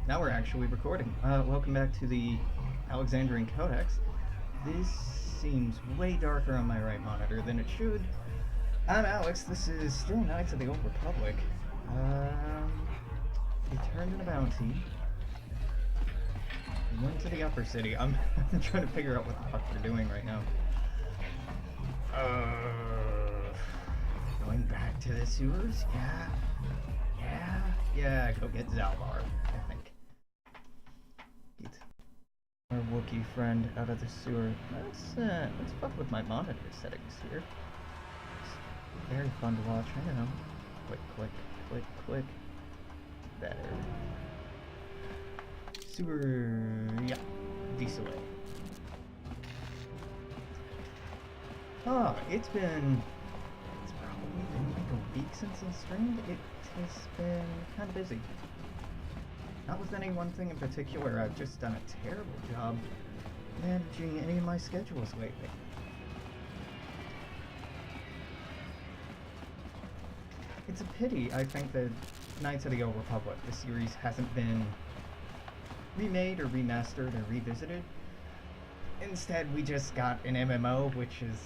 Now we're actually recording. Welcome back to the Alexandrian Codex. This seems way darker on my right monitor than it should. I'm Alex. This is still Knights of the Old Republic. We turned in a bounty. We went to the upper city. I'm trying to figure out what the fuck we're doing right now. Going back to the sewers? Yeah, go get Zalbar, I think. Get our Wookiee friend out of the sewer. Let's fuck with my monitor settings here. It's very fun to watch, I know. Click. Better. Sewer, yeah, decently. Oh, it's probably been like a week since I streamed. It has been kind of busy. Not with any one thing in particular. I've just done a terrible job managing any of my schedules lately. It's a pity, I think, that Knights of the Old Republic, the series, hasn't been remade or remastered or revisited. Instead, we just got an MMO, which is...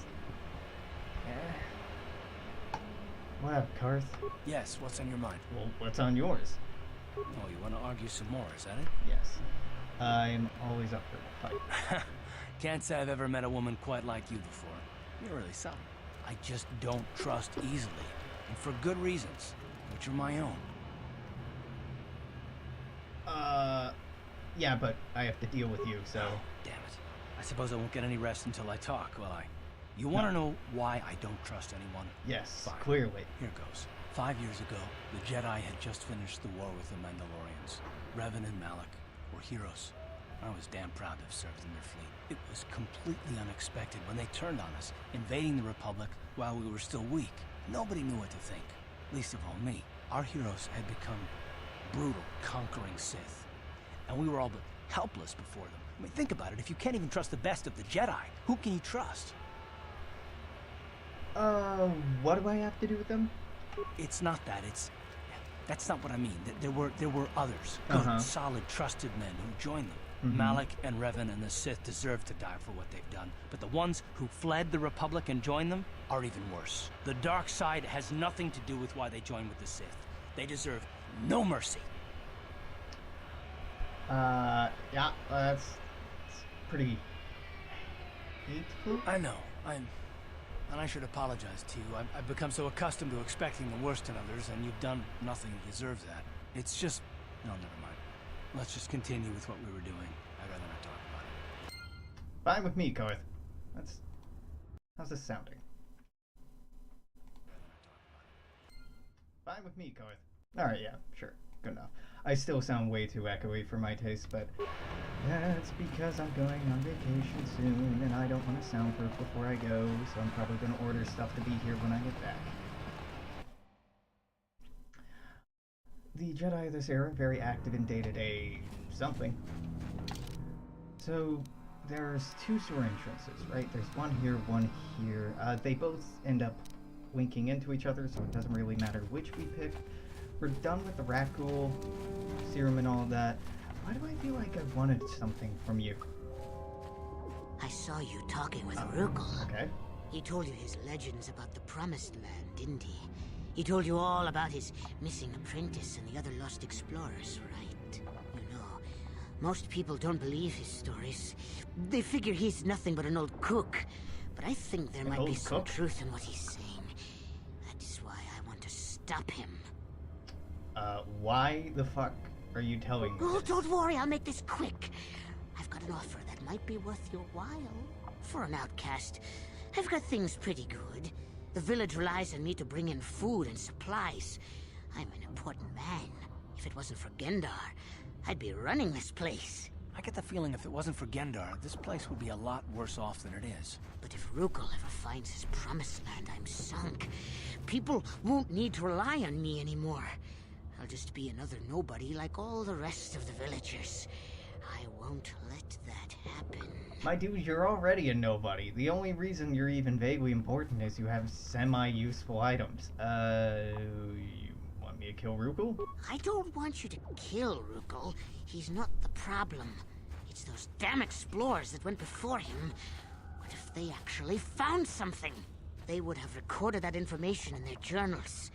What up, Karth? Yes, what's on your mind? Well, what's on yours? Oh, you want to argue some more, is that it? Yes. I'm always up for a fight. Can't say I've ever met a woman quite like you before. You're really something. I just don't trust easily, and for good reasons, which are my own. Yeah, but I have to deal with you, so... Damn it. I suppose I won't get any rest until I talk, will I? You want to know why I don't trust anyone? Yes, fine. Clearly. Here goes. 5 years ago, the Jedi had just finished the war with the Mandalorians. Revan and Malak were heroes. I was damn proud to have served in their fleet. It was completely unexpected when they turned on us, invading the Republic while we were still weak. Nobody knew what to think, least of all me. Our heroes had become brutal, conquering Sith, and we were all but helpless before them. I mean, think about it. If you can't even trust the best of the Jedi, who can you trust? What do I have to do with them? It's not that. That's not what I mean. There were others, good, solid, trusted men who joined them. Malak and Revan and the Sith deserve to die for what they've done, but the ones who fled the Republic and joined them are even worse. The dark side has nothing to do with why they joined with the Sith. They deserve no mercy. Yeah, that's pretty hateful. I know, and I should apologize to you. I've become so accustomed to expecting the worst in others, and you've done nothing to deserve that. It's just... No, never mind. Let's just continue with what we were doing. I'd rather not talk about it. Fine with me, Karth. How's this sounding? Fine with me, Karth. Alright, yeah, sure. Good enough. I still sound way too echoey for my taste, but that's because I'm going on vacation soon, and I don't want to soundproof before I go, so I'm probably going to order stuff to be here when I get back. The Jedi of this era are very active in day-to-day something. So, there's two sewer entrances, right? There's one here. They both end up winking into each other, so it doesn't really matter which we pick. We're done with the Rakghoul serum and all of that. Why do I feel like I wanted something from you? I saw you talking with Rugal. Okay. He told you his legends about the Promised Land, didn't he? He told you all about his missing apprentice and the other lost explorers, right? You know, most people don't believe his stories. They figure he's nothing but an old cook. But I think there might be some truth in what he's saying. That is why I want to stop him. Why the fuck are you telling me? Oh, don't worry, I'll make this quick. I've got an offer that might be worth your while. For an outcast, I've got things pretty good. The village relies on me to bring in food and supplies. I'm an important man. If it wasn't for Gendar, I'd be running this place. I get the feeling if it wasn't for Gendar, this place would be a lot worse off than it is. But if Rugal ever finds his Promised Land, I'm sunk. People won't need to rely on me anymore. I'll just be another nobody like all the rest of the villagers. I won't let that happen. My dude, you're already a nobody. The only reason you're even vaguely important is you have semi-useful items. You want want me to kill Rugal? I don't want you to kill Rugal. He's not the problem. It's those damn explorers that went before him. What if they actually found something? They would have recorded that information in their journals.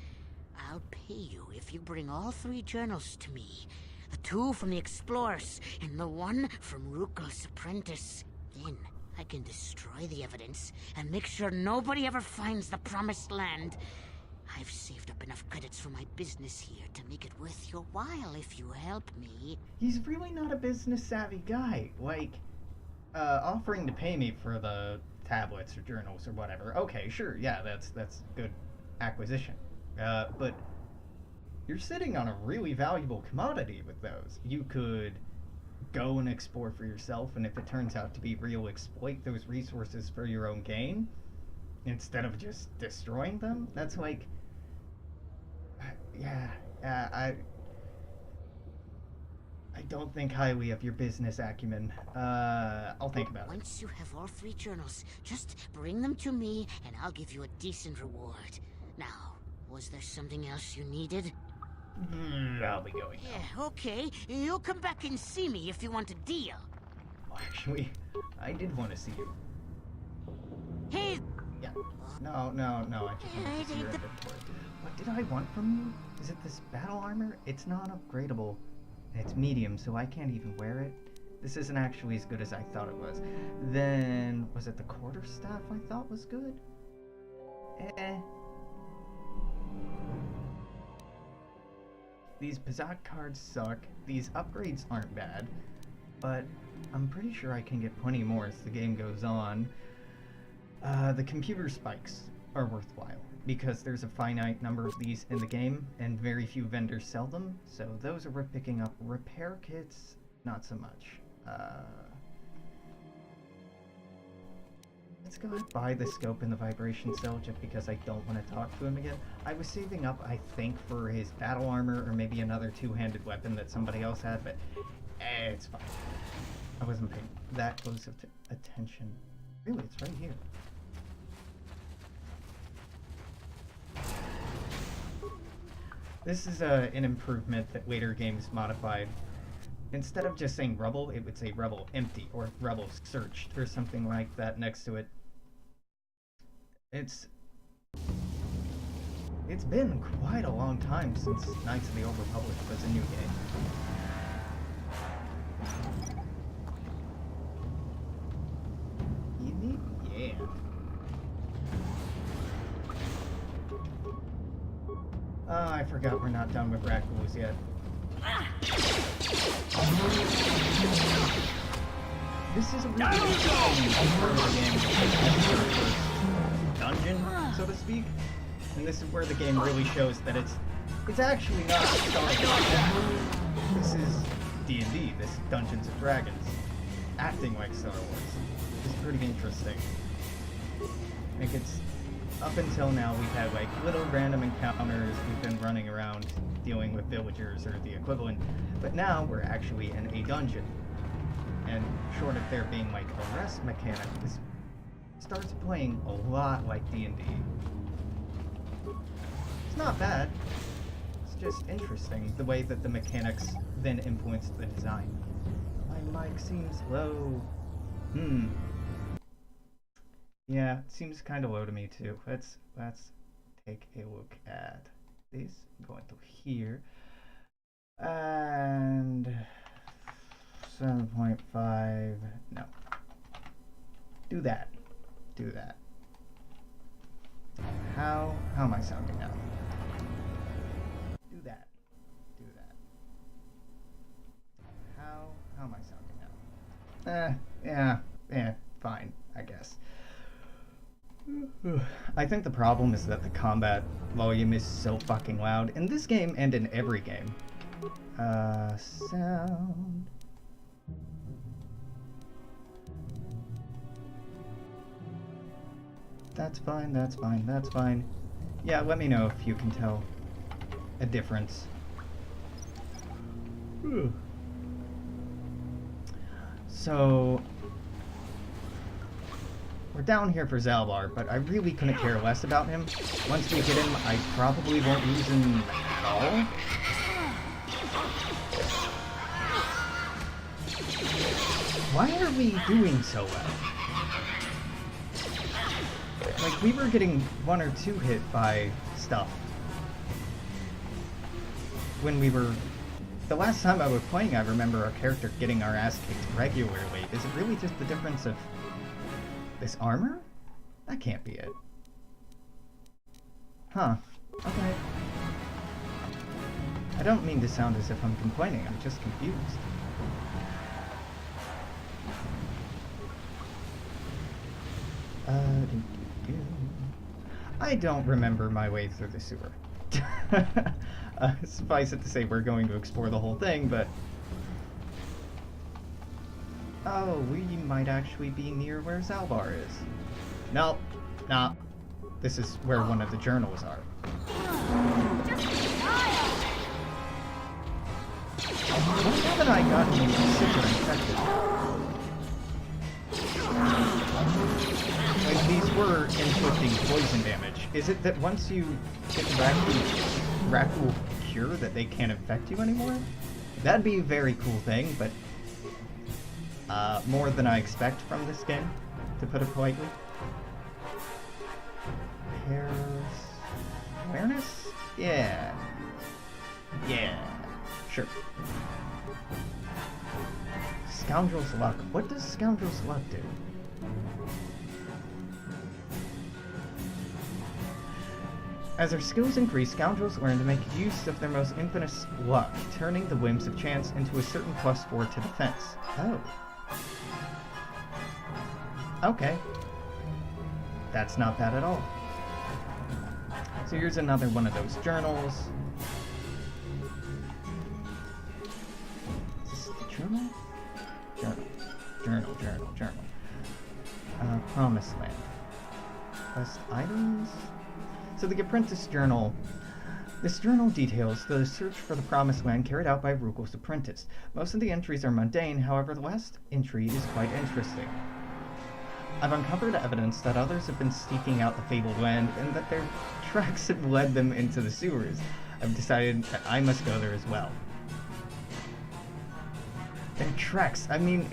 I'll pay you if you bring all 3 journals to me. The 2 from the explorers, and the 1 from Rugal's apprentice. Then I can destroy the evidence and make sure nobody ever finds the promised land. I've saved up enough credits for my business here to make it worth your while if you help me. He's really not a business-savvy guy. Like, offering to pay me for the tablets or journals or whatever. Okay, sure, yeah, that's good acquisition. But you're sitting on a really valuable commodity with those. You could go and explore for yourself, and if it turns out to be real, exploit those resources for your own gain instead of just destroying them. That's like, I don't think highly of your business acumen. I'll think about it. Once you have all 3 journals, just bring them to me and I'll give you a decent reward. Now, was there something else you needed? I'll be going now. Yeah, okay. You'll come back and see me if you want a deal. Actually, I did want to see you. Hey! Yeah. No, I just wanted to see your inventory. What did I want from you? Is it this battle armor? It's not upgradable. It's medium, so I can't even wear it. This isn't actually as good as I thought it was. Then, was it the quarterstaff I thought was good? These Pizak cards suck. These upgrades aren't bad. But I'm pretty sure I can get plenty more as the game goes on. The computer spikes are worthwhile, because there's a finite number of these in the game, and very few vendors sell them, so those are worth picking up. Repair kits, not so much. Let's go ahead and buy the scope and the vibration cell, just because I don't want to talk to him again. I was saving up, I think, for his battle armor, or maybe another 2-handed weapon that somebody else had, but it's fine. I wasn't paying that close of attention. Really, it's right here. This is an improvement that later games modified. Instead of just saying rubble, it would say rubble empty or rubble searched or something like that next to it. It's been quite a long time since Knights of the Old Republic was a new game. Yeah. Oh, I forgot we're not done with Raccoons yet. This is a really interesting part of the game. This is the first dungeon, so to speak. And this is where the game really shows that it's actually not Star Wars. This is D&D, this is Dungeons and Dragons. Acting like Star Wars. It's pretty interesting. Like, it's up until now we've had like little random encounters, we've been running around dealing with villagers or the equivalent, but now we're actually in a dungeon. And short of there being like a rest mechanic, this starts playing a lot like D&D. It's not bad, it's just interesting the way that the mechanics then influence the design. My mic seems low. Yeah, it seems kind of low to me too. Let's take a look at this. I'm going to here. And 7.5. No. Do that. How am I sounding now? Do that. How am I sounding now? Yeah, fine, I guess. I think the problem is that the combat volume is so fucking loud in this game and in every game. Sound. That's fine. Yeah, let me know if you can tell a difference. So, We're down here for Zalbar, but I really couldn't care less about him. Once we get him, I probably won't use him at all. Why are we doing so well? Like, we were getting 1 or 2 hit by stuff. When we were... The last time I was playing, I remember our character getting our ass kicked regularly. Is it really just the difference of this armor? That can't be it. Huh. Okay. I don't mean to sound as if I'm complaining, I'm just confused. I don't remember my way through the sewer. Suffice it to say, we're going to explore the whole thing, but... Oh, we might actually be near where Zalbar is. Nope. Nah. This is where one of the journals are. Why haven't I gotten any sick or infected? Like, these were inflicting poison damage. Is it that once you get the Rakul cure that they can't infect you anymore? That'd be a very cool thing, but more than I expect from this game, to put it politely. Awareness? Yeah. Yeah. Sure. Scoundrel's Luck. What does Scoundrel's Luck do? As their skills increase, scoundrels learn to make use of their most infamous luck, turning the whims of chance into a certain +4 to defense. Oh. Okay. That's not bad at all. So here's another one of those journals. Is this the journal? Journal. Promised Land. Quest items? So the Apprentice Journal. This journal details the search for the Promised Land carried out by Rugel's apprentice. Most of the entries are mundane, however the last entry is quite interesting. I've uncovered evidence that others have been seeking out the fabled land and that their tracks have led them into the sewers. I've decided that I must go there as well. Their tracks. I mean,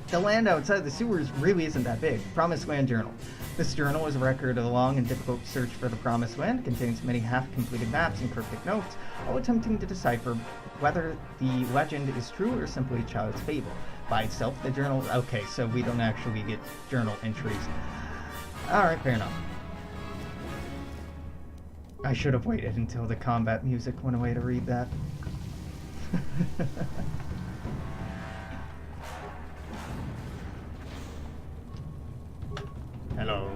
the land outside the sewers really isn't that big. Promised Land Journal. This journal is a record of the long and difficult search for the Promised Land. It contains many half-completed maps and cryptic notes, all attempting to decipher whether the legend is true or simply a child's fable. By itself, the journal... Okay, so we don't actually get journal entries. Alright, fair enough. I should have waited until the combat music went away to read that. Hello.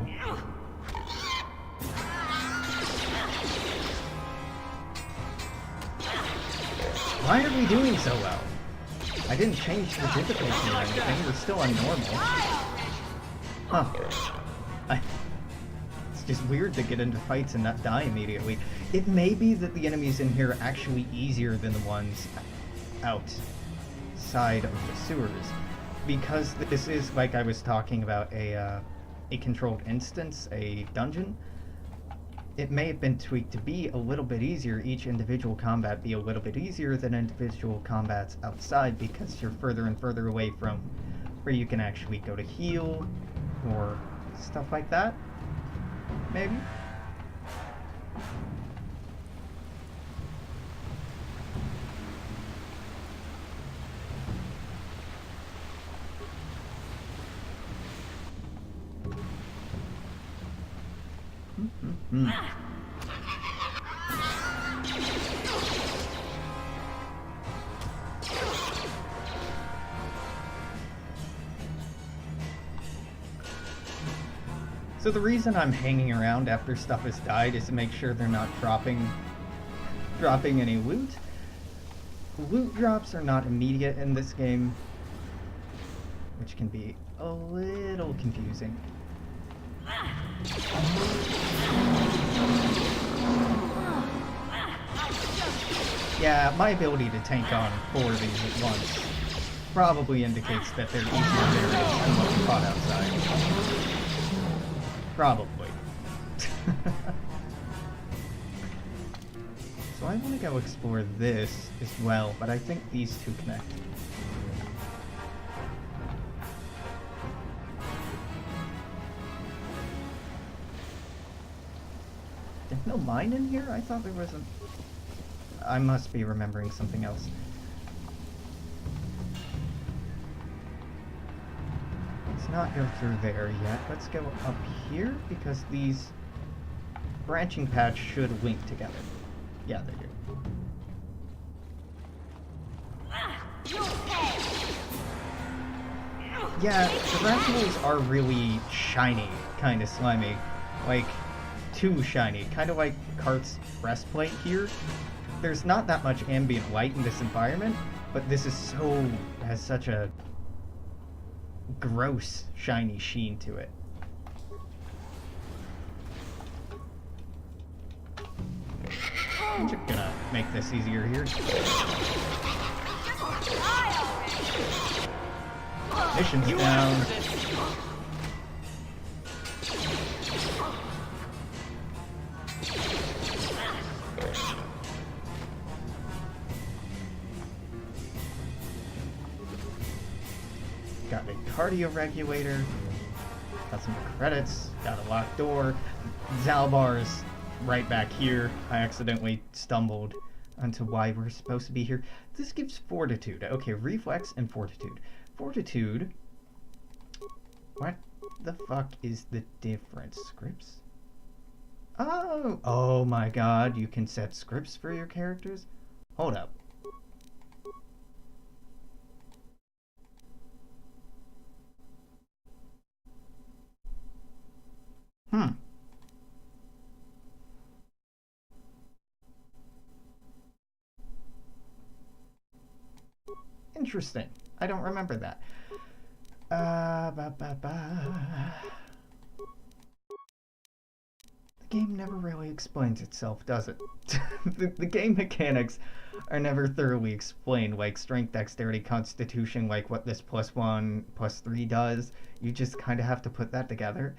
Why are we doing so well? I didn't change the difficulty or anything, we're still on normal. Huh. It's just weird to get into fights and not die immediately. It may be that the enemies in here are actually easier than the ones outside of the sewers. Because this is, like I was talking about, a controlled instance, a dungeon. It may have been tweaked to be a little bit easier, each individual combat be a little bit easier than individual combats outside, because you're further and further away from where you can actually go to heal, or stuff like that. Maybe? So the reason I'm hanging around after stuff has died is to make sure they're not dropping any loot. Loot drops are not immediate in this game, which can be a little confusing. Yeah, my ability to tank on 4 of these at once probably indicates that they're easier areas than what we fought outside. Probably. So I want to go explore this as well, but I think these two connect. There's no mine in here? I thought there was a... I must be remembering something else. Let's not go through there yet. Let's go up here, because these branching paths should link together. Yeah, they do. Yeah, the Rathalos are really shiny, kind of slimy. Like, too shiny. Kind of like Kart's breastplate here. There's not that much ambient light in this environment, but this is so... has such a gross, shiny sheen to it. I'm just gonna make this easier here. Mission's down. Got a cardio regulator. Got some credits. Got a locked door. Zalbar's right back here. I accidentally stumbled onto why we're supposed to be here. This gives fortitude. Okay, reflex and fortitude. Fortitude. What the fuck is the difference? Scripts? Oh! Oh my god, you can set scripts for your characters? Hold up. Interesting. I don't remember that. The game never really explains itself, does it? the game mechanics are never thoroughly explained, like strength, dexterity, constitution, like what this +1, +3 does. You just kind of have to put that together.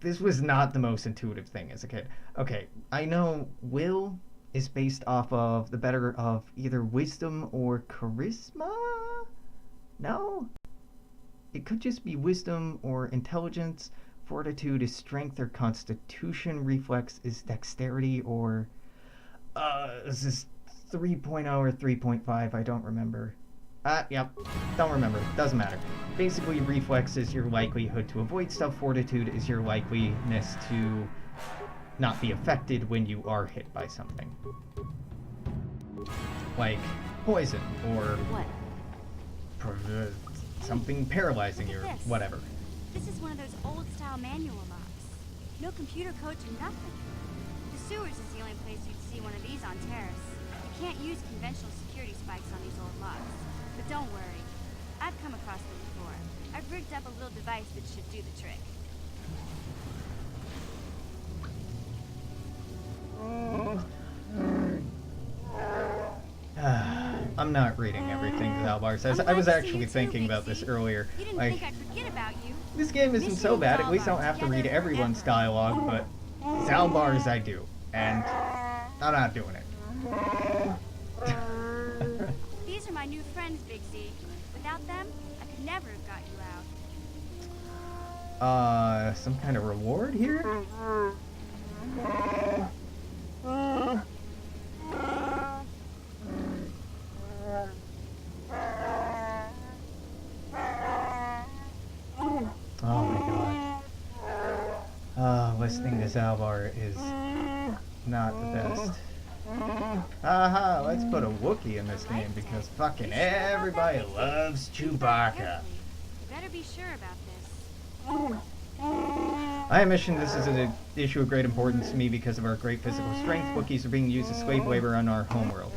This was not the most intuitive thing as a kid. Okay, I know will is based off of the better of either wisdom or charisma? No? It could just be wisdom or intelligence. Fortitude is strength or constitution. Reflex is dexterity or... this is 3.0 or 3.5. I don't remember. Yep. Don't remember. Doesn't matter. Basically, reflex is your likelihood to avoid stuff. Fortitude is your likeliness to not be affected when you are hit by something. Like poison or... What? Something paralyzing you or whatever. This is one of those old-style manual locks. No computer codes or nothing. The sewers is the only place you'd see one of these on Terrace. You can't use conventional security spikes on these old locks. But don't worry. I've come across them before. I've rigged up a little device that should do the trick. I'm not reading everything Zalbar says. I was actually thinking about this earlier. You didn't Like, think I'd forget about you. this game isn't so bad. At least I don't have to read everyone's dialogue, but Zalbar's I do. And I'm not doing it. These are my new friends, Big Z. Without them, I could never have got you out. Some kind of reward here? Oh my god. Listening to Zalbar is not the best. Aha, let's put a Wookiee in this game because fucking everybody loves Chewbacca. You better be sure about this. I mentioned this is an issue of great importance to me because of our great physical strength. Wookiees are being used as slave labor on our homeworld.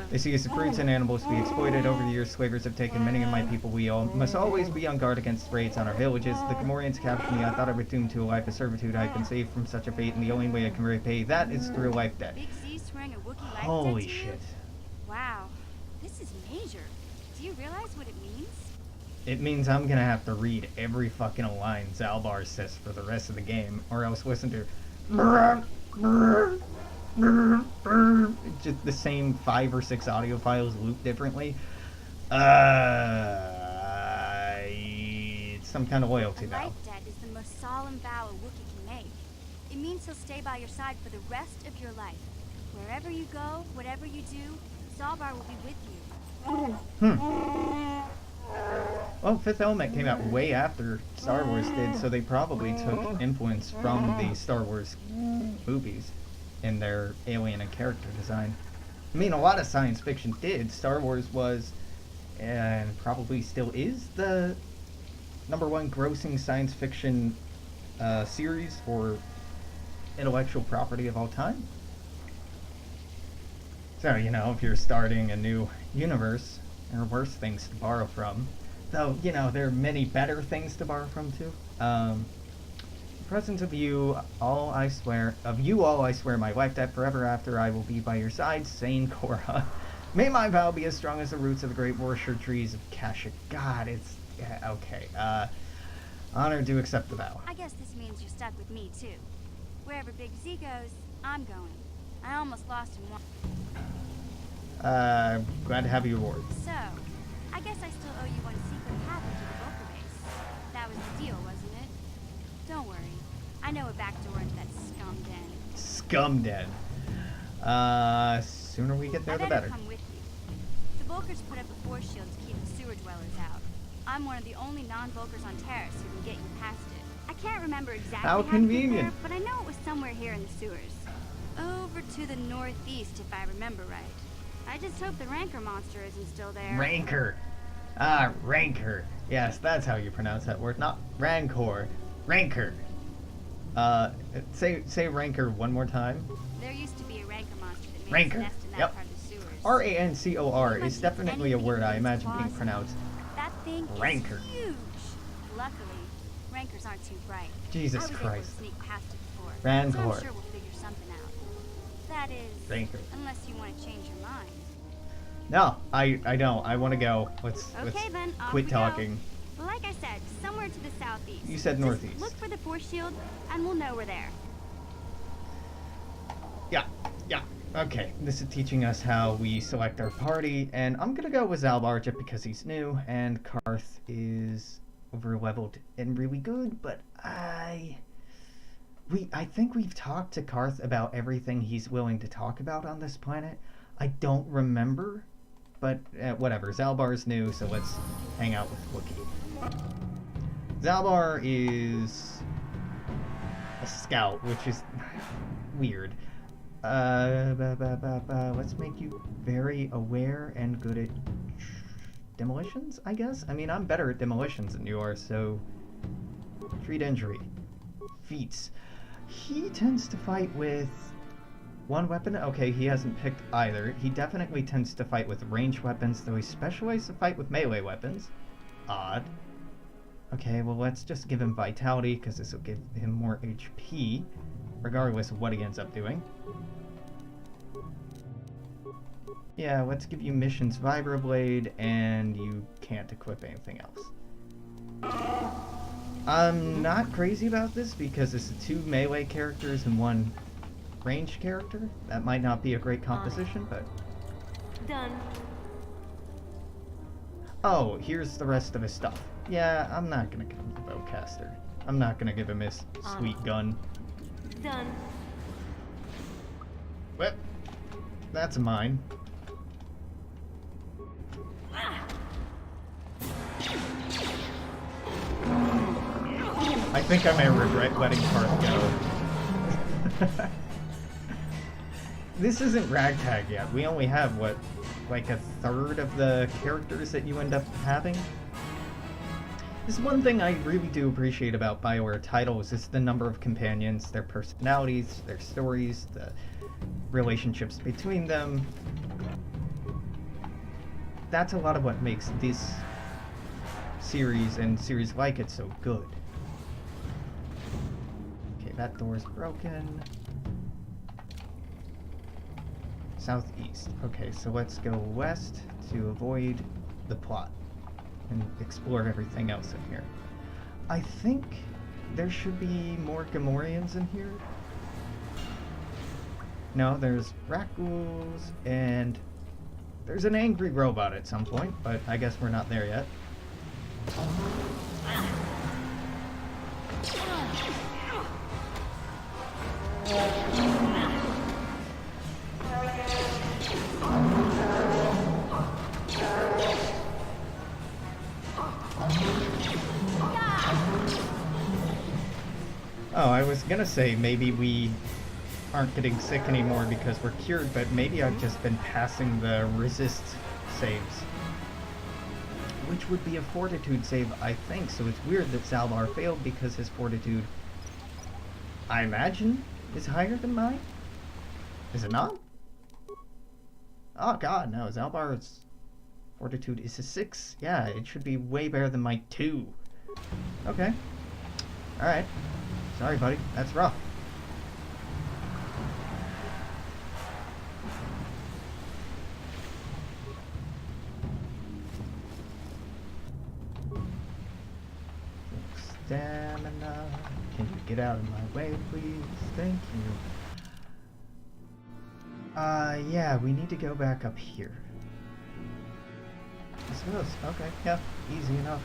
They see us as fruits and animals to be exploited. Over the years, slavers have taken many of my people. We all must always be on guard against raids on our villages. The Gamorreans captured me. I thought I would doom to a life of servitude. I've been saved from such a fate, and the only way I can repay that is through a life debt. Big Z swearing a Wookiee life Holy debt to you? shit. Wow, this is major. Do you realize what it means? it means I'm gonna have to read every fucking line Zalbar says for the rest of the game, or else listen to just the same 5 or 6 audio files loop differently. It's some kind of loyalty A vow. life debt is the most solemn vow a Wookiee can make. It means he'll stay by your side for the rest of your life. Wherever you go, whatever you do, Zalbar will be with you. Well, Fifth Element came out way after Star Wars did, so they probably took influence from the Star Wars movies in their alien and character design. I mean, a lot of science fiction did. Star Wars was, and probably still is, the #1 grossing science fiction series for intellectual property of all time. So, you know, if you're starting a new universe, there are worse things to borrow from. Though, you know, there are many better things to borrow from, too. In presence of you all, I swear, my life debt forever after I will be by your side, sane Korra. May my vow be as strong as the roots of the great Warsher trees of Kashyyyk. God, it's... Yeah, okay. Honor to accept the vow. I guess this means you're stuck with me, too. Wherever Big Z goes, I'm going. I almost lost him once. Glad to have you aboard. So, I guess I still owe you one secret passage to the Vulcan base. That was the deal, wasn't it? Don't worry. I know a back door into that scum den. Scum den. Sooner we get there, the better. Come with you. The Vulkars put up a force shield to keep the sewer dwellers out. I'm one of the only non-Vulkars on Terrace who can get you past it. I can't remember exactly how to get convenient. there, but I know it was somewhere here in the sewers. Over to the northeast, if I remember right. I just hope the Rancor monster isn't still there. Rancor. Rancor. Yes, that's how you pronounce that word. Not Rancor. Rancor. Say Rancor one more time. There used to be a Rancor monster that made Rancor. its nest in that Yep. part of the sewers. Rancor Pretty is much definitely a anything word I with its imagine being claws. pronounced. That thing Rancor. is huge. Luckily, Rancors aren't too bright. Jesus I was Christ. able to sneak past it before. Rancor. So I'm sure we'll figure something out. That is, Rancor. unless you want to change your mind. No, I don't. I want to go. Let's Okay then, off quit we talking. Go. Like I said, somewhere to the southeast. You said Just northeast. look for the force shield, and we'll know we're there. Yeah. Okay, this is teaching us how we select our party, and I'm gonna go with Zalbar just because he's new, and Karth is over-leveled and really good, but I think we've talked to Karth about everything he's willing to talk about on this planet. I don't remember, but whatever. Zalbar's new, so let's hang out with Wookiee. Zalbar is a scout, which is weird. Let's make you very aware and good at demolitions, I guess? I mean, I'm better at demolitions than you are, so... Treat injury. Feats. He tends to fight with one weapon. Okay, he hasn't picked either. He definitely tends to fight with ranged weapons, though he specializes to fight with melee weapons. Odd. Okay, well, let's just give him vitality, because this will give him more HP, regardless of what he ends up doing. Yeah, let's give you missions Vibroblade, and you can't equip anything else. I'm not crazy about this, because it's 2 melee characters and 1 ranged character. That might not be a great composition, but... Done. Oh, here's the rest of his stuff. Yeah, I'm not gonna give him the bowcaster. I'm not gonna give him his sweet gun. Done. Well, that's mine. I think I may regret letting Karth go. This isn't Ragtag yet. We only have, what, like a third of the characters that you end up having? This is one thing I really do appreciate about BioWare titles, is the number of companions, their personalities, their stories, the relationships between them. That's a lot of what makes this series and series like it so good. Okay, that door's broken. Southeast. Okay, so let's go west to avoid the plot. and explore everything else in here. I think there should be more Gamorreans in here. No, there's Rakghouls, and there's an angry robot at some point, but I guess we're not there yet. Oh, I was gonna say maybe we aren't getting sick anymore because we're cured, but maybe I've just been passing the resist saves. Which would be a fortitude save, I think, so it's weird that Zalbar failed because his fortitude, I imagine, is higher than mine? Is it not? Oh god, no, Zalbar's fortitude is a 6. Yeah, it should be way better than my 2. Okay. Alright. Sorry, buddy. That's rough. Stamina. Can you get out of my way, please? Thank you. Yeah, we need to go back up here. I suppose. Okay, yeah, easy enough.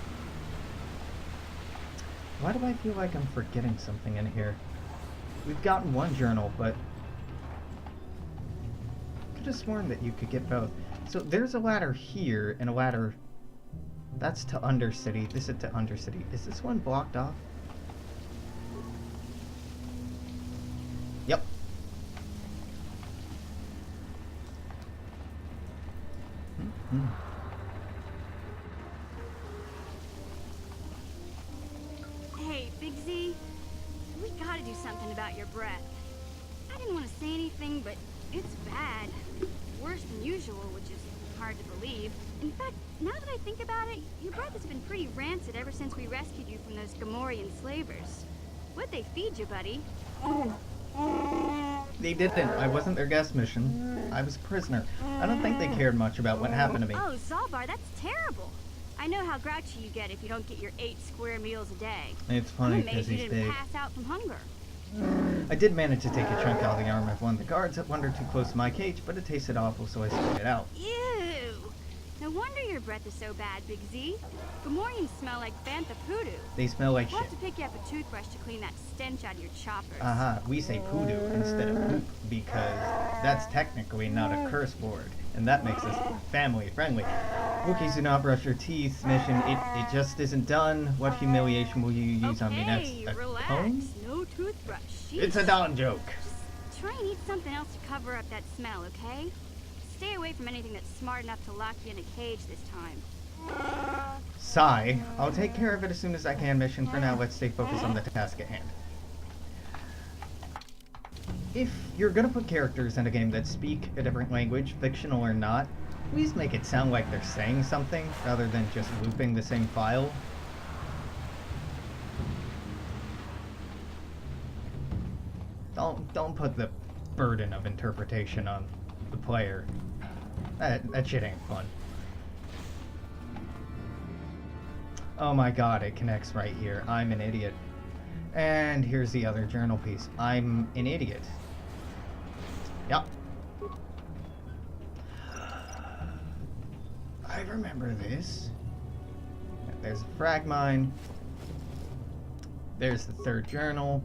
Why do I feel like I'm forgetting something in here? We've gotten one journal, but I could have sworn that you could get both. So there's a ladder here and a ladder. That's to Undercity. This is to Undercity. Is this one blocked off? Yep. Mm-hmm. Hey, Big Z, we gotta do something about your breath. I didn't want to say anything, but it's bad. Worse than usual, which is hard to believe. In fact, now that I think about it, your breath has been pretty rancid ever since we rescued you from those Gamorrean slavers. What'd they feed you, buddy? They didn't. I wasn't their guest mission. I was a prisoner. I don't think they cared much about what happened to me. Oh, Zalbar, that's terrible. I know how grouchy you get if you don't get your 8 square meals a day. It's funny because you he's didn't big. pass out from hunger. I did manage to take a chunk out of the arm of one of the guards that wandered too close to my cage, but it tasted awful, so I spit it out. Ew! No wonder your breath is so bad, Big Z. Gamorreans smell like bantha poodoo. They smell like We'll shit. have to pick you up a toothbrush to clean that stench out of your choppers. We say poodoo instead of poop because that's technically not a curse word, and that makes us family friendly. Wookiees do not brush your teeth. Mission, it just isn't done. What humiliation will you use on me next? Okay, A relax. comb? No toothbrush. It's a Don joke. Just try and eat something else to cover up that smell, okay? Stay away from anything that's smart enough to lock you in a cage this time. Sigh. I'll take care of it as soon as I can, mission. For now, let's stay focused on the task at hand. If you're gonna put characters in a game that speak a different language, fictional or not, please make it sound like they're saying something rather than just looping the same file. Don't put the burden of interpretation on the player. That shit ain't fun. Oh my god, it connects right here. I'm an idiot. And here's the other journal piece. I'm an idiot. Yep. I remember this. There's a frag mine. There's the third journal.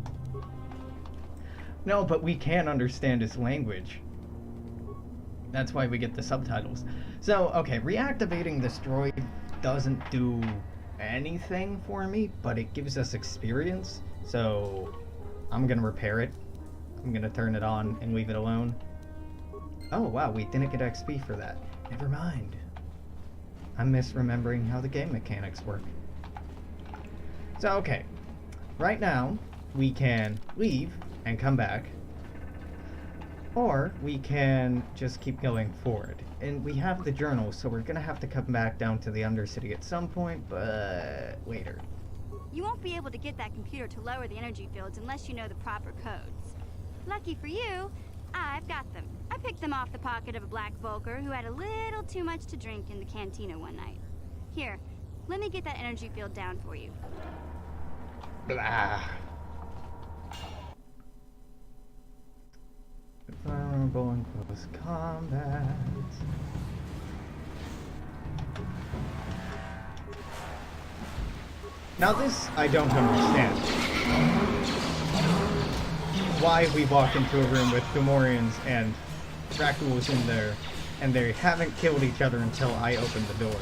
No, but we can't understand his language. That's why we get the subtitles. So, okay, reactivating this droid doesn't do anything for me, but it gives us experience. So, I'm gonna repair it. I'm gonna turn it on and leave it alone. Oh, wow, we didn't get XP for that. Never mind. I'm misremembering how the game mechanics work. So, okay. Right now, we can leave and come back. Or we can just keep going forward. And we have the journal, so we're gonna have to come back down to the Undercity at some point, but later. You won't be able to get that computer to lower the energy fields unless you know the proper codes. Lucky for you, I've got them. I picked them off the pocket of a black Volker who had a little too much to drink in the cantina one night. Here, Let me get that energy field down for you. Blah. Vulnerable in close combat. Now this, I don't understand. Why we walk into a room with Gamorreans and Dracul's in there, and they haven't killed each other until I open the door.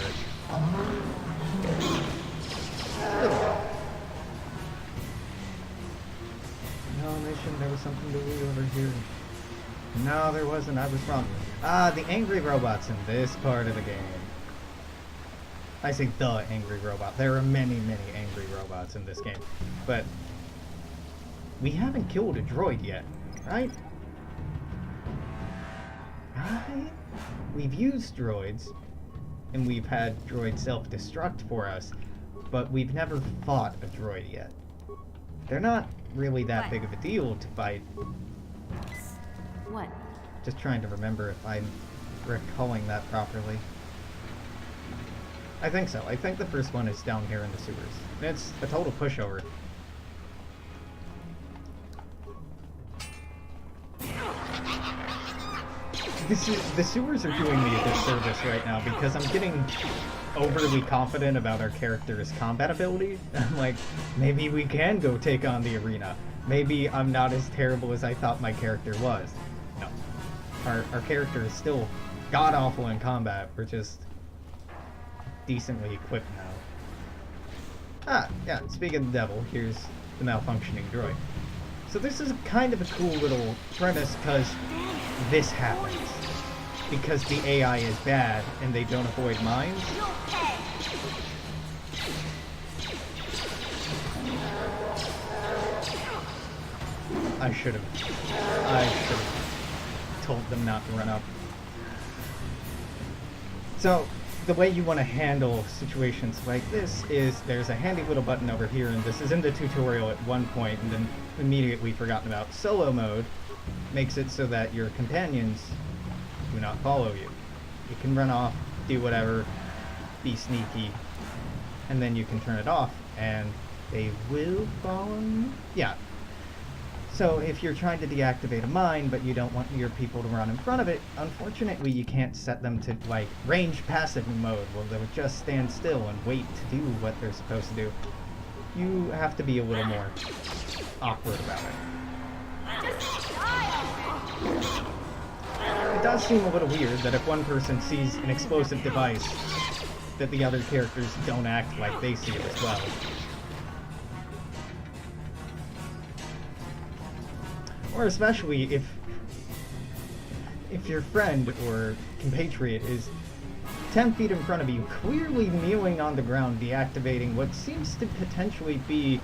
No mission, there was something to read over here. No, there wasn't, I was wrong. Ah, the angry robots in this part of the game. I say the angry robot. There are many, many angry robots in this game. But we haven't killed a droid yet, right? Right? We've used droids, and we've had droids self-destruct for us, but we've never fought a droid yet. They're not really that big of a deal to fight. What? Just trying to remember if I'm recalling that properly. I think so. I think the first one is down here in the sewers. And it's a total pushover. The sewers are doing me a disservice right now because I'm getting overly confident about our character's combat ability. I'm like, maybe we can go take on the arena. Maybe I'm not as terrible as I thought my character was. No. Our character is still god-awful in combat. We're just decently equipped now. Ah, yeah, speaking of the devil, here's the malfunctioning droid. So this is kind of a cool little premise because this happens. Because the AI is bad and they don't avoid mines. I should have told them not to run up. So, the way you want to handle situations like this is there's a handy little button over here, and this is in the tutorial at one point, and then immediately forgotten about. Solo mode makes it so that your companions do not follow you. You can run off, do whatever, be sneaky, and then you can turn it off, and they will follow you. Yeah. So if you're trying to deactivate a mine, but you don't want your people to run in front of it, unfortunately you can't set them to, like, range passive mode, where they'll just stand still and wait to do what they're supposed to do. You have to be a little more awkward about it. It does seem a little weird that if one person sees an explosive device, that the other characters don't act like they see it as well. Or especially if your friend or compatriot is 10 feet in front of you, clearly kneeling on the ground, deactivating what seems to potentially be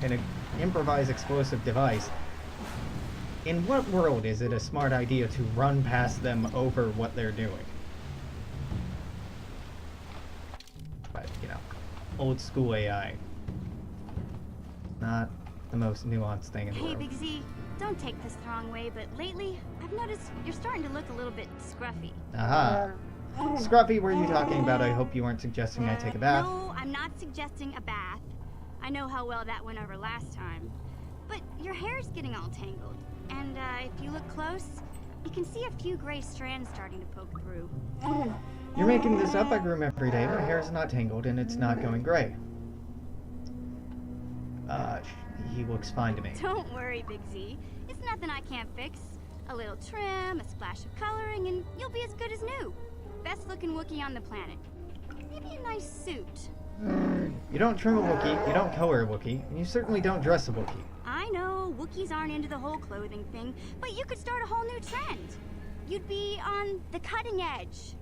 an improvised explosive device. In what world is it a smart idea to run past them over what they're doing? But, you know, old school AI. Not the most nuanced thing in the world. Hey, Big Z, don't take this the wrong way, but lately, I've noticed you're starting to look a little bit scruffy. Aha. Scruffy, were you talking about? I hope you weren't suggesting I take a bath. No, I'm not suggesting a bath. I know how well that went over last time. But your hair's getting all tangled. And if you look close, you can see a few gray strands starting to poke through. You're making this up. I groom every day. My hair is not tangled and it's not going gray. He looks fine to me. Don't worry, Big Z. It's nothing I can't fix. A little trim, a splash of coloring, and you'll be as good as new. Best looking Wookiee on the planet. Maybe a nice suit. You don't trim a Wookiee, you don't color a Wookiee, and you certainly don't dress a Wookiee. I know, Wookiees aren't into the whole clothing thing, but you could start a whole new trend. You'd be on the cutting edge.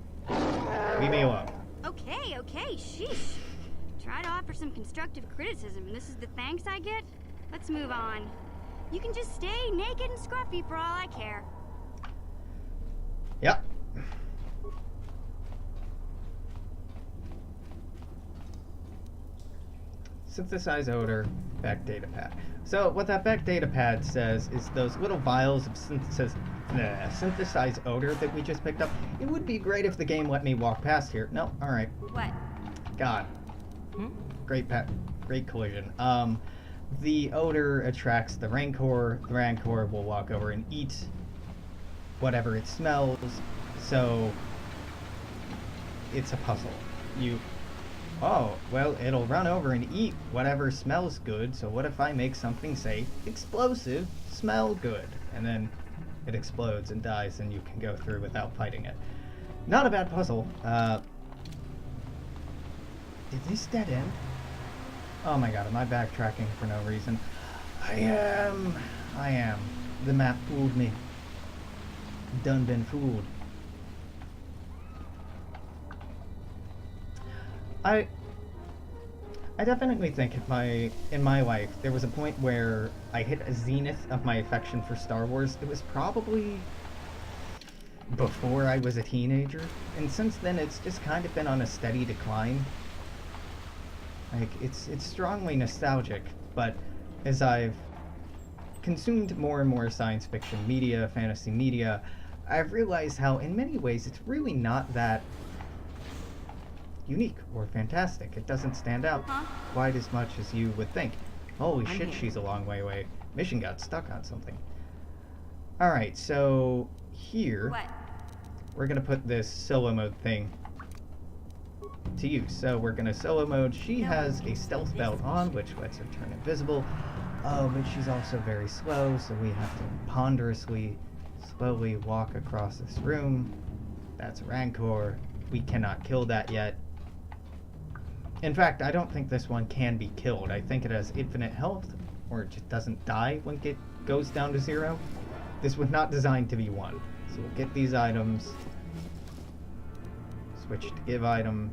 Leave me alone. Okay, sheesh. Try to offer some constructive criticism, and this is the thanks I get? Let's move on. You can just stay naked and scruffy for all I care. Yep. Synthesize odor, back data pad. So what that back data pad says is those little vials of synthesized odor that we just picked up. It would be great if the game let me walk past here. No, alright. What? God. Great collision. The odor attracts the Rancor. The Rancor will walk over and eat whatever it smells. So it's a puzzle. Oh, well, it'll run over and eat whatever smells good. So what if I make something, say, explosive, smell good? And then it explodes and dies, and you can go through without fighting it. Not a bad puzzle. Did this dead end? Oh my god, am I backtracking for no reason? I am. The map fooled me. Done been fooled. I definitely think in my life there was a point where I hit a zenith of my affection for Star Wars. It was probably before I was a teenager, and since then it's just kind of been on a steady decline. Like, it's strongly nostalgic, but as I've consumed more and more science fiction media, fantasy media, I've realized how in many ways it's really not that unique or fantastic. It doesn't stand out quite as much as you would think. Holy shit, she's a long way away. Mission got stuck on something. Alright, so here we're gonna put this solo mode thing to use. So we're gonna solo mode. She has a stealth belt on, which lets her turn invisible. Oh, but she's also very slow, so we have to ponderously, slowly walk across this room. That's a Rancor. We cannot kill that yet. In fact, I don't think this one can be killed. I think it has infinite health, or it just doesn't die when it goes down to 0. This was not designed to be won. So we'll get these items. Switch to give item.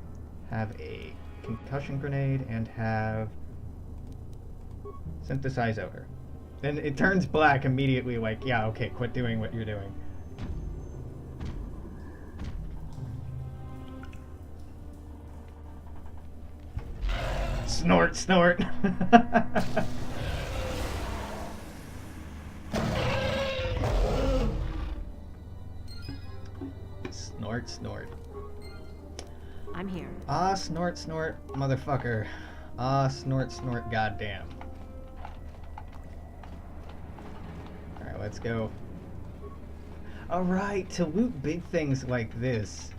Have a concussion grenade, and have synthesize odor. And it turns black immediately, like, yeah, okay, quit doing what you're doing. Snort, snort. Snort, snort. I'm here. Ah, snort, snort, motherfucker. Ah, snort, snort, goddamn. Alright, let's go. Alright, to loot big things like this,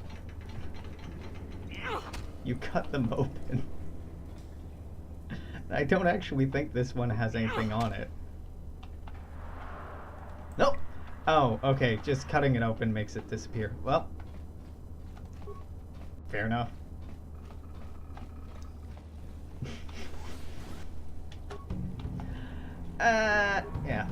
you cut them open. I don't actually think this one has anything on it. Nope! Oh, okay, just cutting it open makes it disappear. Well, fair enough. Yeah.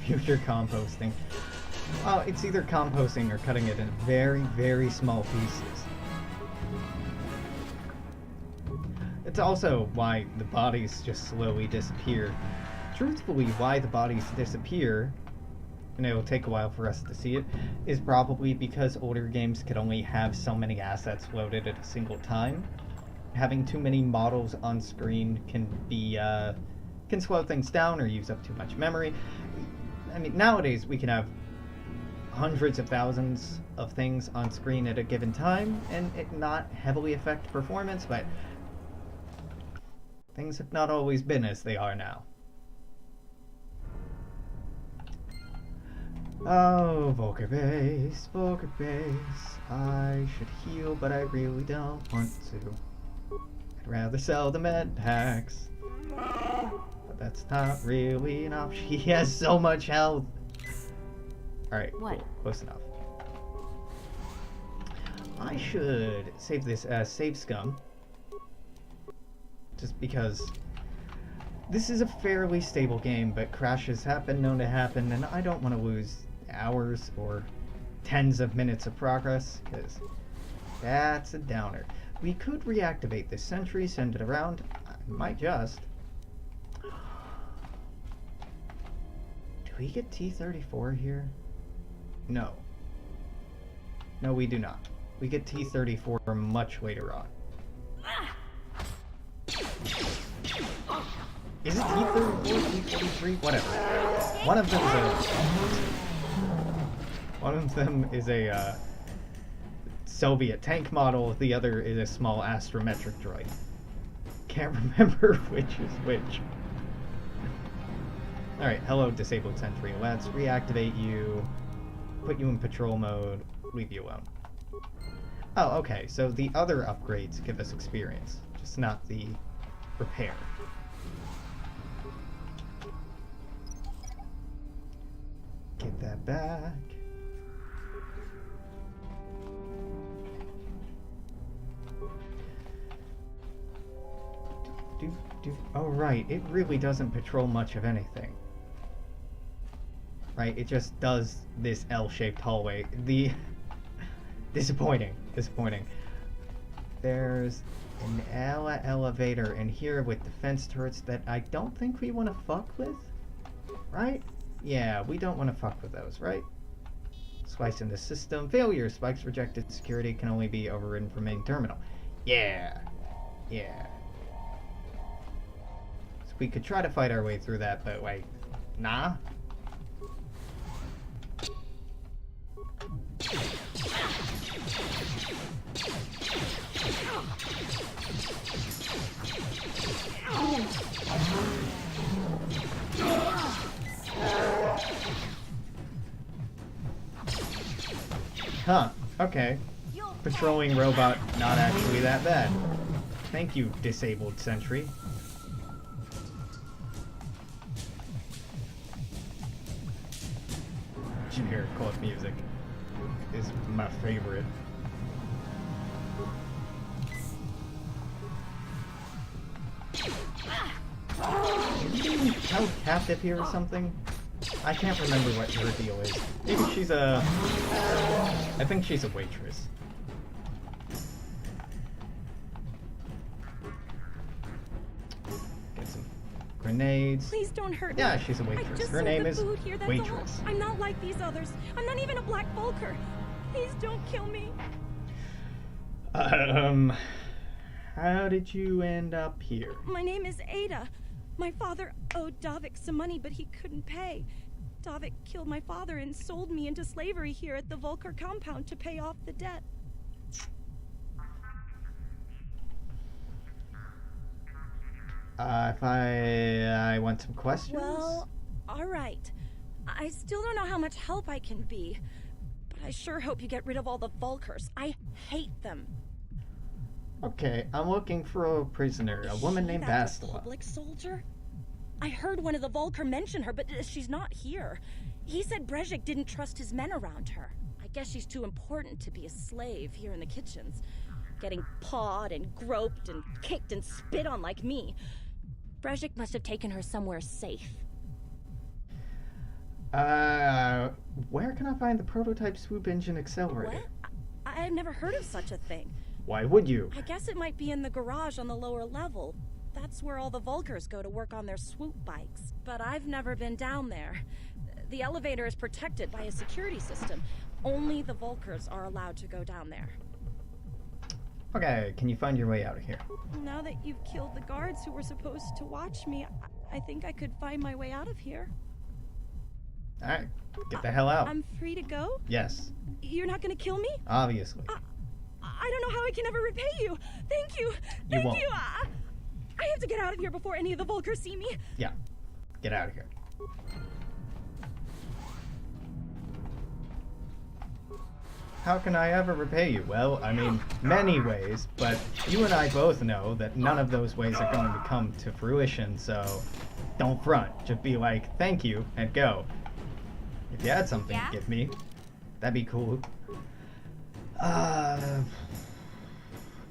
Future composting. Well, it's either composting or cutting it in very, very small pieces. It's also why the bodies just slowly disappear. Truthfully, why the bodies disappear, and it will take a while for us to see it, is probably because older games could only have so many assets loaded at a single time. Having too many models on screen can slow things down or use up too much memory. I mean, nowadays we can have hundreds of thousands of things on screen at a given time and it not heavily affect performance, but things have not always been as they are now. Oh, Volker base, Volker base. I should heal, but I really don't want to. I'd rather sell the med packs. But that's not really an option. He has so much health. Alright, cool. Close enough. I should save this as save scum. Just because this is a fairly stable game, but crashes have been known to happen, and I don't want to lose hours or tens of minutes of progress, because that's a downer. We could reactivate this sentry, send it around. I might just. Do we get T-34 here? No. No, we do not. We get T-34 much later on. Is it T-34, T-43? Whatever. One of them is a Soviet tank model. The other is a small astrometric droid. Can't remember which is which. Alright, hello, disabled sentry. Let's reactivate you, put you in patrol mode, leave you alone. Oh, okay, so the other upgrades give us experience, just not the repair. Get that back. Oh, right, it really doesn't patrol much of anything. Right, it just does this L-shaped hallway. The... disappointing. There's an elevator in here with defense turrets that I don't think we want to fuck with. Right? Yeah, we don't want to fuck with those, right? Spikes in the system. Failure. Spikes rejected. Security can only be overridden from main terminal. Yeah. So we could try to fight our way through that, but like, nah. Huh, okay. Patrolling robot, not actually that bad. Thank you, disabled sentry. Generic cult music is my favorite. Held captive here or something? I can't remember what her deal is. Maybe she's a... I think she's a waitress. Get some grenades. Please don't hurt me. Yeah, she's a waitress. Her name is Waitress. I'm not like these others. I'm not even a Black Vulcar. Please don't kill me. How did you end up here? My name is Ada. My father owed Davik some money, but he couldn't pay. Davik killed my father and sold me into slavery here at the Vulcar compound to pay off the debt. If I want some questions? Well, alright. I still don't know how much help I can be, but I sure hope you get rid of all the Vulcars. I hate them. Okay, I'm looking for a prisoner, a woman named Bastila. Public soldier? I heard one of the Vulcar mention her, but she's not here. He said Brezhik didn't trust his men around her. I guess she's too important to be a slave here in the kitchens. Getting pawed and groped and kicked and spit on like me. Brezhik must have taken her somewhere safe. Where can I find the prototype swoop engine accelerator? What? I've never heard of such a thing. Why would you? I guess it might be in the garage on the lower level. That's where all the Vulcars go to work on their swoop bikes. But I've never been down there. The elevator is protected by a security system. Only the Vulcars are allowed to go down there. Okay, can you find your way out of here? Now that you've killed the guards who were supposed to watch me, I think I could find my way out of here. Alright, get the hell out. I'm free to go? Yes. You're not gonna kill me? Obviously. I don't know how I can ever repay you. Thank you. Thank you. I have to get out of here before any of the Vulcars see me. Yeah, get out of here. How can I ever repay you? Well, I mean, many ways, but you and I both know that none of those ways are going to come to fruition, so don't front. Just be like, thank you, and go. If you had something to give me, that'd be cool.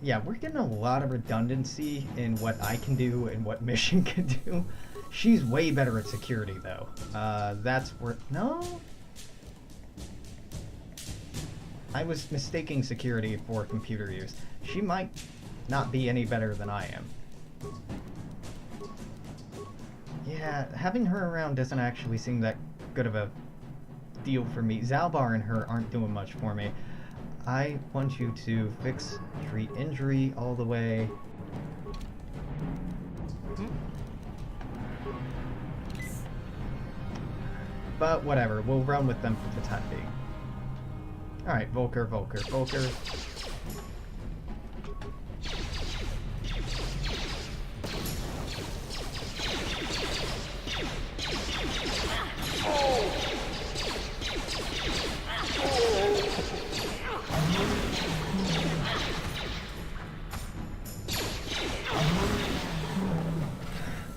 Yeah, we're getting a lot of redundancy in what I can do and what Mission can do. She's way better at security, though. That's where... No? I was mistaking security for computer use. She might not be any better than I am. Yeah, having her around doesn't actually seem that good of a deal for me. Zalbar and her aren't doing much for me. I want you to fix, treat injury all the way. but whatever. We'll run with them for the time being. Alright, Volker.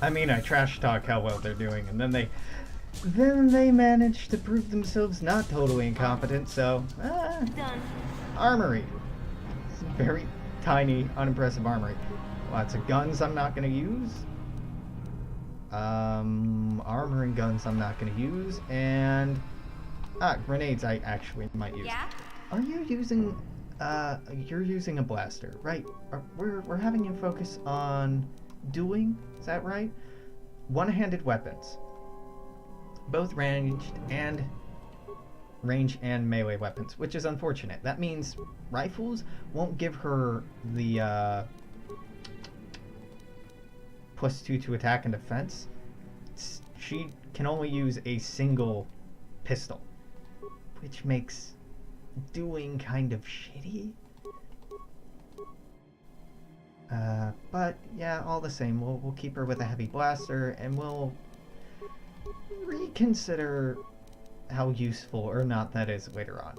I mean, I trash talk how well they're doing, and then they manage to prove themselves not totally incompetent, so, Done. armory. It's a very tiny, unimpressive armory. Lots of guns I'm not gonna use. Armor and guns I'm not gonna use, and, grenades I actually might use. Yeah? Are you using, you're using a blaster, right? We're having you focus on dueling, is that right? One-handed weapons. Both ranged and melee weapons, which is unfortunate. That means rifles won't give her the +2 to attack and defense. She can only use a single pistol, which makes doing kind of shitty. But yeah, all the same, we'll keep her with a heavy blaster, and we'll reconsider how useful or not that is later on.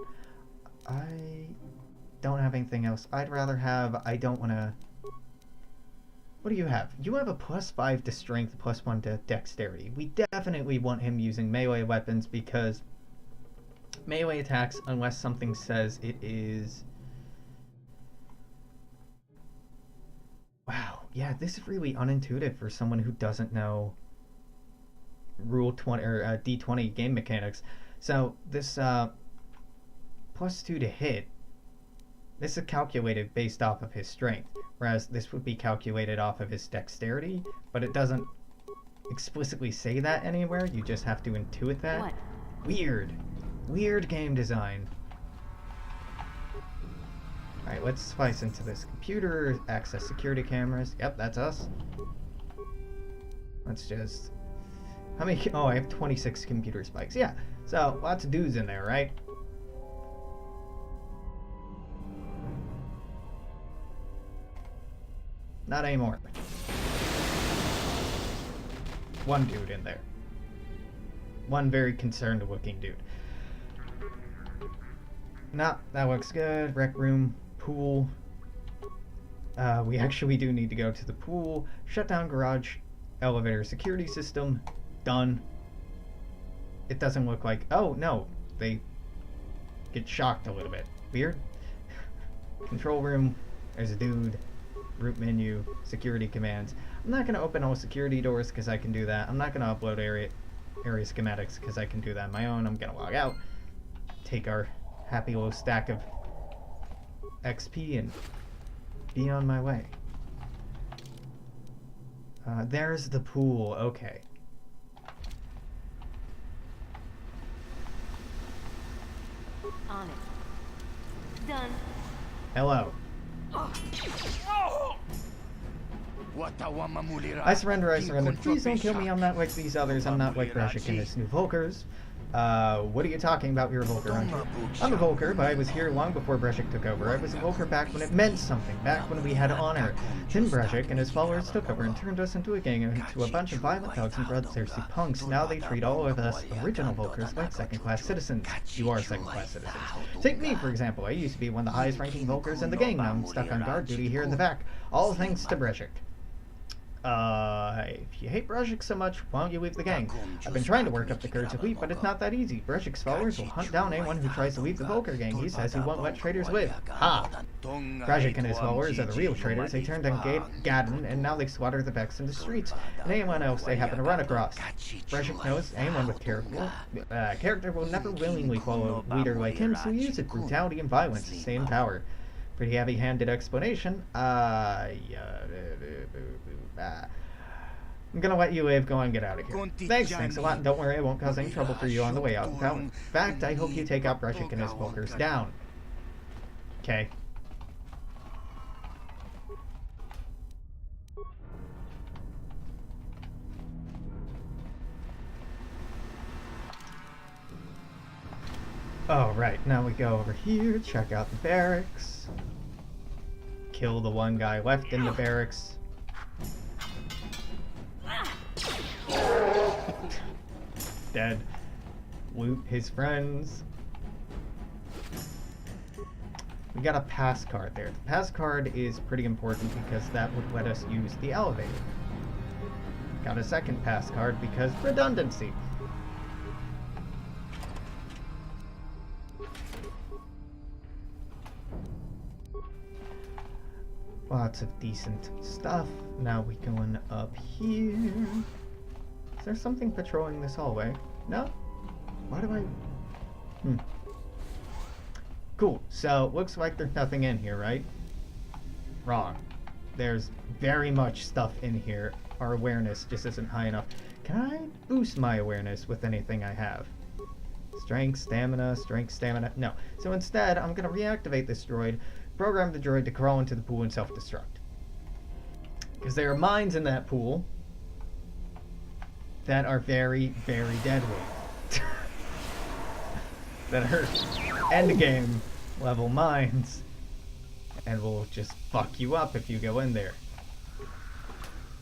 I don't have anything else. I'd rather have, I don't want to... What do you have? You have a +5 to strength, +1 to dexterity. We definitely want him using melee weapons because melee attacks, unless something says it is... Wow, yeah, this is really unintuitive for someone who doesn't know Rule 20 or D20 game mechanics. So this +2 to hit, this is calculated based off of his strength, whereas this would be calculated off of his dexterity, but it doesn't explicitly say that anywhere. You just have to intuit that. What? Weird game design. Alright, let's slice into this computer, access security cameras. Yep, that's us. Let's just... How many... Oh, I have 26 computer spikes. Yeah, so lots of dudes in there, right? Not anymore. One dude in there. One very concerned looking dude. Nah, that looks good. Rec room. Pool. We actually do need to go to the pool. Shut down garage. Elevator security system. Done. It doesn't look like... Oh, no. They get shocked a little bit. Weird. Control room. There's a dude. Root menu. Security commands. I'm not going to open all security doors because I can do that. I'm not going to upload area schematics because I can do that on my own. I'm going to log out. Take our happy little stack of XP and be on my way. There's the pool. Okay. On it. Done. Hello. I surrender. Please don't kill me. I'm not like these others. I'm not like Brashik and his new Volkers. What are you talking about? You're a Volker, aren't you? I'm a Volker, but I was here long before Brashik took over. I was a Volker back when it meant something, back when we had honor. Tim Brashik and his followers took over and turned us into a gang, into a bunch of violent thugs and bloodthirsty punks. Now they treat all of us original Volkers like second-class citizens. You are second-class citizens. Take me, for example. I used to be one of the highest-ranking Volkers in the gang. Now I'm stuck on guard duty here in the back. All thanks to Brashik. If you hate Brashik so much, why don't you leave the gang? I've been trying to work up the courage to leave, but it's not that easy. Brashik's followers will hunt down anyone who tries to leave the Volker gang. He says he won't let traitors live. Ha! Brashik and his followers are the real traitors. They turned on Gadden, and now they slaughter the Vex in the streets, and anyone else they happen to run across. Brashik knows anyone with character will never willingly follow a leader like him, so he uses brutality and violence to stay in power. Pretty heavy-handed explanation. I'm gonna let you live. Go on, get out of here. Thanks a lot. Don't worry, I won't cause any trouble for you on the way out. In fact, I hope you take out Brashik and his Volkers down. Okay. Oh, right. Now we go over here, check out the barracks. Kill the one guy left in the barracks. Dead. Loot his friends. We got a pass card there. The pass card is pretty important because that would let us use the elevator. Got a second pass card because redundancy. Lots of decent stuff. Now we going up here. Is there something patrolling this hallway? No? Why do I... Cool. So, looks like there's nothing in here, right? Wrong. There's very much stuff in here. Our awareness just isn't high enough. Can I boost my awareness with anything I have? Strength, stamina, no. So instead, I'm going to reactivate this droid, program the droid to crawl into the pool and self-destruct. Because there are mines in that pool that are very, very deadly. That are endgame level mines. And will just fuck you up if you go in there.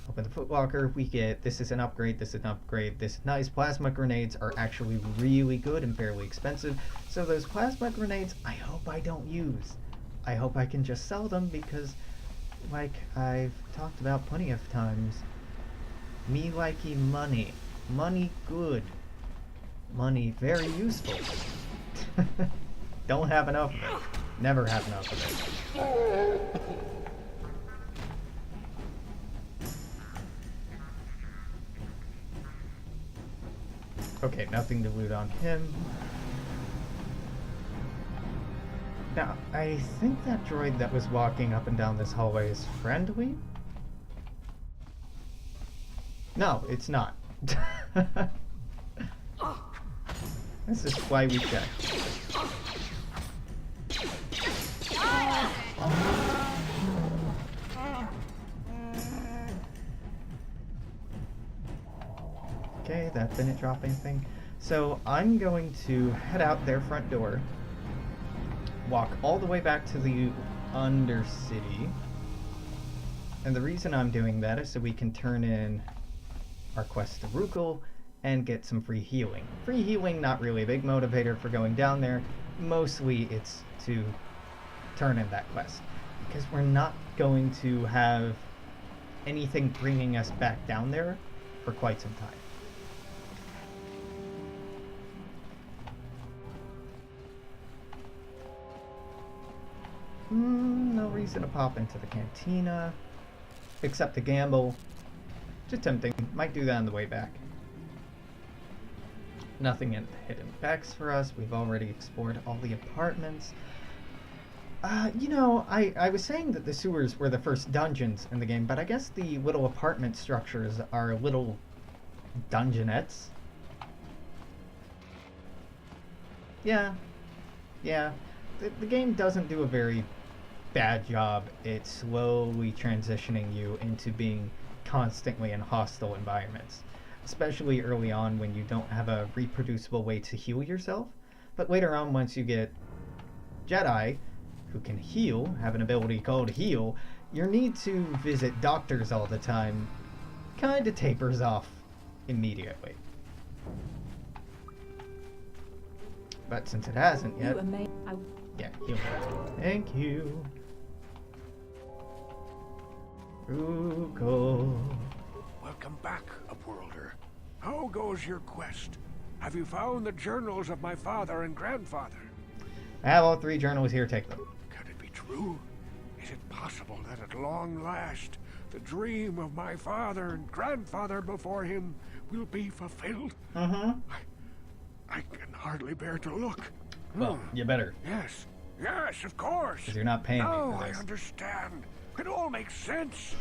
Open the footlocker, we get, this is an upgrade, this is an upgrade, this is nice. Plasma grenades are actually really good and fairly expensive. So those plasma grenades, I hope I don't use. I hope I can just sell them because, like I've talked about plenty of times, me likey money. Money good. Money very useful. Don't have enough of it. Never have enough of it. Okay, nothing to loot on him. Now, I think that droid that was walking up and down this hallway is friendly? No, it's not. This is why we check. Okay, that didn't drop anything. So I'm going to head out their front door, walk all the way back to the Undercity. And the reason I'm doing that is so we can turn in our quest to Rukel and get some free healing. Free healing, not really a big motivator for going down there. Mostly it's to turn in that quest. Because we're not going to have anything bringing us back down there for quite some time. No reason to pop into the cantina, except to gamble. Just tempting. Might do that on the way back. Nothing in the hidden backs for us. We've already explored all the apartments. You know, I was saying that the sewers were the first dungeons in the game, but I guess the little apartment structures are little dungeonettes. Yeah. The game doesn't do a very bad job. It's slowly transitioning you into being constantly in hostile environments, especially early on when you don't have a reproducible way to heal yourself. But later on, once you get Jedi who can heal, have an ability called heal, your need to visit doctors all the time kind of tapers off immediately. But since it hasn't yet, yeah, heal. Thank you. Rukel. Welcome back, Upworlder. How goes your quest? Have you found the journals of my father and grandfather? I have all 3 journals here, take them. Can it be true? Is it possible that at long last, the dream of my father and grandfather before him will be fulfilled? I can hardly bear to look. Well, you better. Yes, of course. Because you're not paying me for I this. understand. It all makes sense.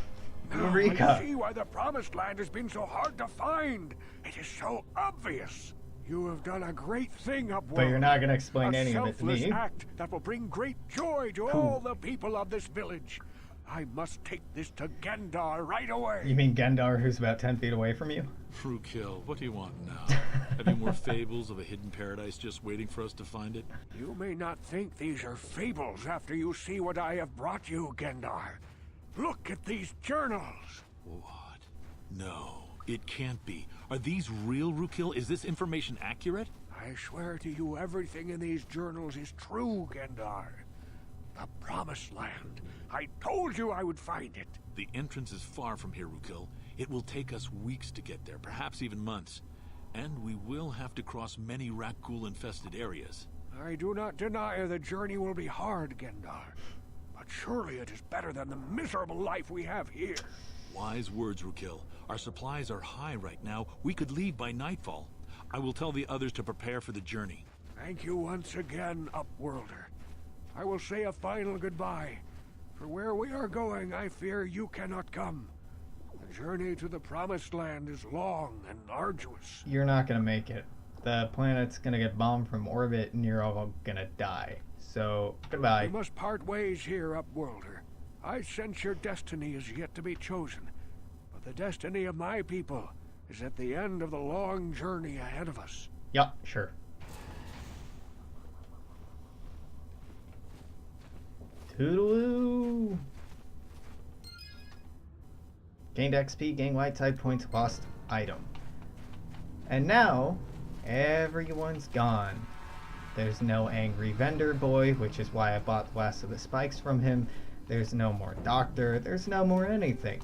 Now Eureka. I see why the Promised Land has been so hard to find. It is so obvious. You have done a great thing, Upworld. But you're not going to explain A any of it to me. selfless act that will bring great joy to all the people of this village. I must take this to Gendar right away. You mean Gendar, who's about 10 feet away from you? Frukill, what do you want now? Have you more fables of a hidden paradise just waiting for us to find it? You may not think these are fables after you see what I have brought you, Gendar. Look at these journals. What? No, it can't be. Are these real, Rukill? Is this information accurate? I swear to you, everything in these journals is true, Gendar. The Promised Land. I told you I would find it. The entrance is far from here, Rukill. It will take us weeks to get there, perhaps even months. And we will have to cross many Rakghoul-infested areas. I do not deny the journey will be hard, Gendar. But surely it is better than the miserable life we have here. Wise words, Rukill. Our supplies are high right now. We could leave by nightfall. I will tell the others to prepare for the journey. Thank you once again, Upworlder. I will say a final goodbye. For where we are going, I fear you cannot come. The journey to the Promised Land is long and arduous. You're not gonna make it. The planet's gonna get bombed from orbit and you're all gonna die. So, goodbye. We must part ways here, Upworlder. I sense your destiny is yet to be chosen. But the destiny of my people is at the end of the long journey ahead of us. Yup, sure. Toodaloo! Gained XP, gained white type points, lost item. And now, everyone's gone. There's no angry vendor boy, which is why I bought the last of the spikes from him. There's no more doctor. There's no more anything.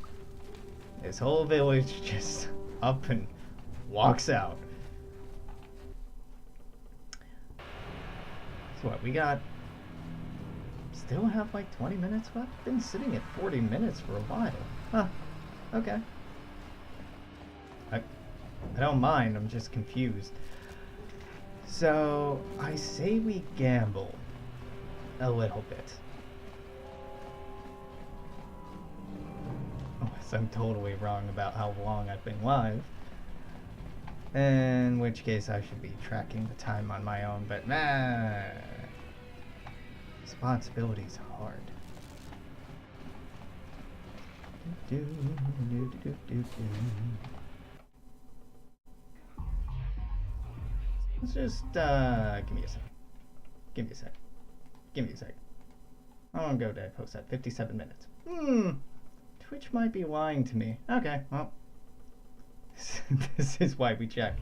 This whole village just up and walks out. So what, we got... Still have like 20 minutes left? Been sitting at 40 minutes for a while. Huh. Okay. I don't mind, I'm just confused. So, I say we gamble a little bit. Unless I'm totally wrong about how long I've been live. In which case I should be tracking the time on my own, but nah. Responsibility's hard. Let's just, give me a sec. Give me a sec. Give me a sec. I want to go to post at 57 minutes. Twitch might be lying to me. Okay, well. This is why we check.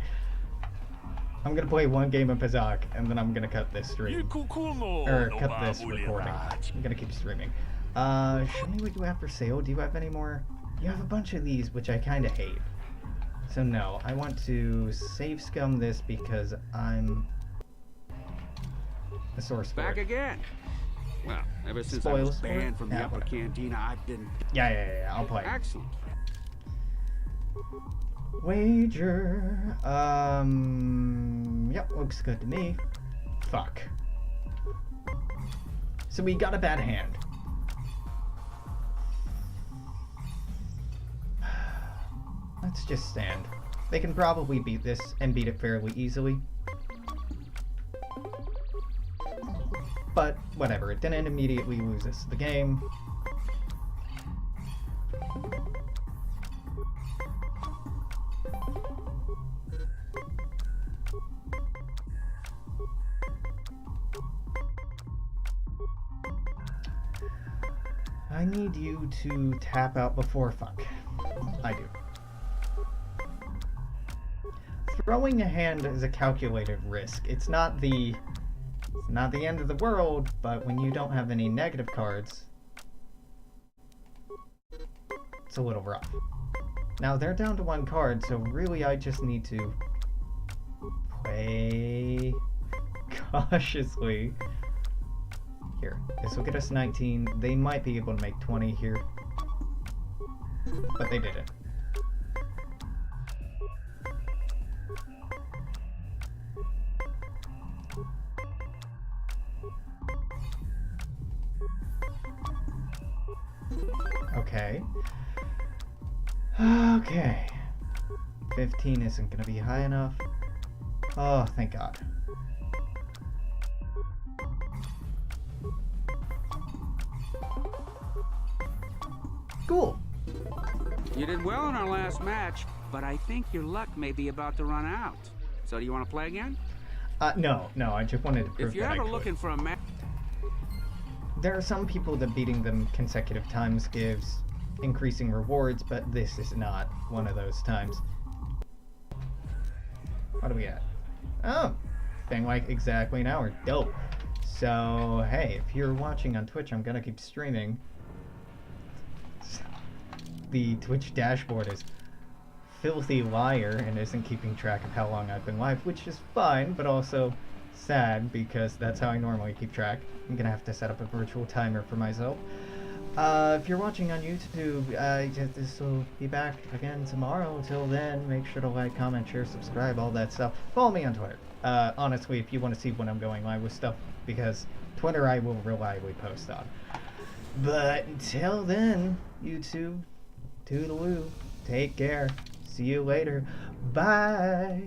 I'm gonna play one game of Pazak, and then I'm gonna cut this stream. Or cut this recording. I'm gonna keep streaming. Show me what you have for sale. Do you have any more? You have a bunch of these, which I kinda hate. So no, I want to save scum this because I'm a source for Back it. again. Well, ever since I Spoils was for it? banned from the Yeah, upper whatever. cantina, I've been... Yeah, I'll play. Excellent. Wager. Yep, looks good to me. Fuck. So we got a bad hand. Let's just stand. They can probably beat this and beat it fairly easily. But whatever, it didn't immediately lose us the game. I need you to tap out before fuck. I do. Throwing a hand is a calculated risk. It's not the end of the world, but when you don't have any negative cards, it's a little rough. Now they're down to one card, so really I just need to play cautiously. Here, this will get us 19. They might be able to make 20 here, but they didn't. Okay. Okay. 15 isn't gonna be high enough. Oh, thank God. Cool. You did well in our last match. but I think your luck may be about to run out. So do you want to play again? No, I just wanted to prove If you're that I ever could. looking for a match... There are some people that beating them consecutive times gives increasing rewards, but this is not one of those times. What do we got? Oh, been like exactly an hour. Dope. So, hey, if you're watching on Twitch, I'm gonna keep streaming. The Twitch dashboard is filthy liar and isn't keeping track of how long I've been live, which is fine, but also sad because that's how I normally keep track. I'm gonna have to set up a virtual timer for myself. If you're watching on YouTube, this will be back again tomorrow. Until then, make sure to like, comment, share, subscribe, all that stuff. Follow me on Twitter. Honestly, if you want to see when I'm going live with stuff, because Twitter I will reliably post on. But until then, YouTube, toodaloo, take care, see you later, bye!